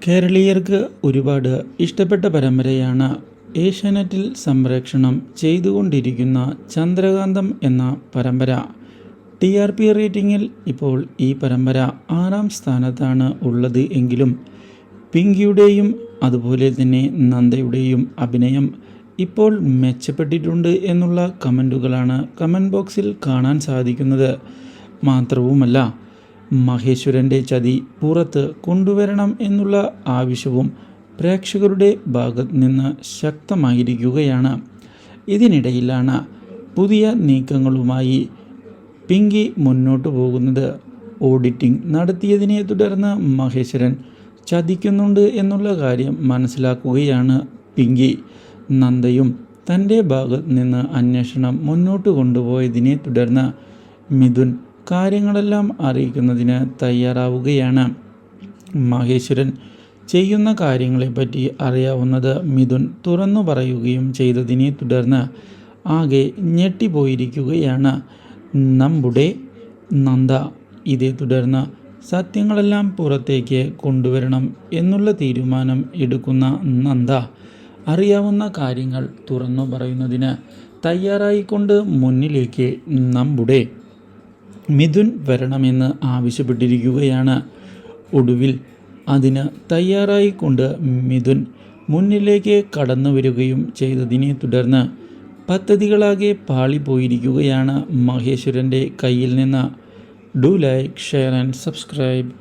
കേരളീയർക്ക് ഒരുപാട് ഇഷ്ടപ്പെട്ട പരമ്പരയാണ് ഏഷ്യാനെറ്റിൽ സംപ്രേഷണം ചെയ്തുകൊണ്ടിരിക്കുന്ന ചന്ദ്രകാന്തം എന്ന പരമ്പര. TRP റേറ്റിംഗിൽ ഇപ്പോൾ ഈ പരമ്പര 6ാം സ്ഥാനത്താണ് ഉള്ളത് എങ്കിലും പിങ്കിയുടെയും അതുപോലെ തന്നെ നന്ദയുടെയും അഭിനയം ഇപ്പോൾ മെച്ചപ്പെട്ടിട്ടുണ്ട് എന്നുള്ള കമൻറ്റുകളാണ് കമൻറ്റ് ബോക്സിൽ കാണാൻ സാധിക്കുന്നത്. മാത്രവുമല്ല, മഹേശ്വരൻ്റെ ചതി പുറത്ത് കൊണ്ടുവരണം എന്നുള്ള ആവശ്യവും പ്രേക്ഷകരുടെ ഭാഗത്ത് നിന്ന് ശക്തമായിരിക്കുകയാണ്. ഇതിനിടയിലാണ് പുതിയ നീക്കങ്ങളുമായി പിങ്കി മുന്നോട്ട് പോകുന്നത്. ഓഡിറ്റിംഗ് നടത്തിയതിനെ തുടർന്ന് മഹേശ്വരൻ ചതിക്കുന്നുണ്ട് എന്നുള്ള കാര്യം മനസ്സിലാക്കുകയാണ് പിങ്കി. നന്ദയും തൻ്റെ ഭാഗത്ത് നിന്ന് അന്വേഷണം മുന്നോട്ട് കൊണ്ടുപോയതിനെ തുടർന്ന് മിഥുൻ കാര്യങ്ങളെല്ലാം അറിയിക്കുന്നതിന് തയ്യാറാവുകയാണ്. മഹേശ്വരൻ ചെയ്യുന്ന കാര്യങ്ങളെപ്പറ്റി അറിയാവുന്നത് മിഥുൻ തുറന്നു പറയുകയും ചെയ്തതിനെ തുടർന്ന് ആകെ ഞെട്ടിപ്പോയിരിക്കുകയാണ് നമ്മുടെ നന്ദ. ഇതേ തുടർന്ന് സത്യങ്ങളെല്ലാം പുറത്തേക്ക് കൊണ്ടുവരണം എന്നുള്ള തീരുമാനം എടുക്കുന്ന നന്ദ അറിയാവുന്ന കാര്യങ്ങൾ തുറന്നു പറയുന്നതിന് തയ്യാറായിക്കൊണ്ട് മുന്നിലേക്ക് നമ്മുടെ മിഥുൻ വരണമെന്ന് ആവശ്യപ്പെട്ടിരിക്കുകയാണ്. ഒടുവിൽ അതിന് തയ്യാറായിക്കൊണ്ട് മിഥുൻ മുന്നിലേക്ക് കടന്നു വരികയും ചെയ്തതിനെ തുടർന്ന് പദ്ധതികളാകെ പാളിപ്പോയിരിക്കുകയാണ് മഹേശ്വരൻ്റെ കയ്യിൽ നിന്ന്. Do like, share and subscribe.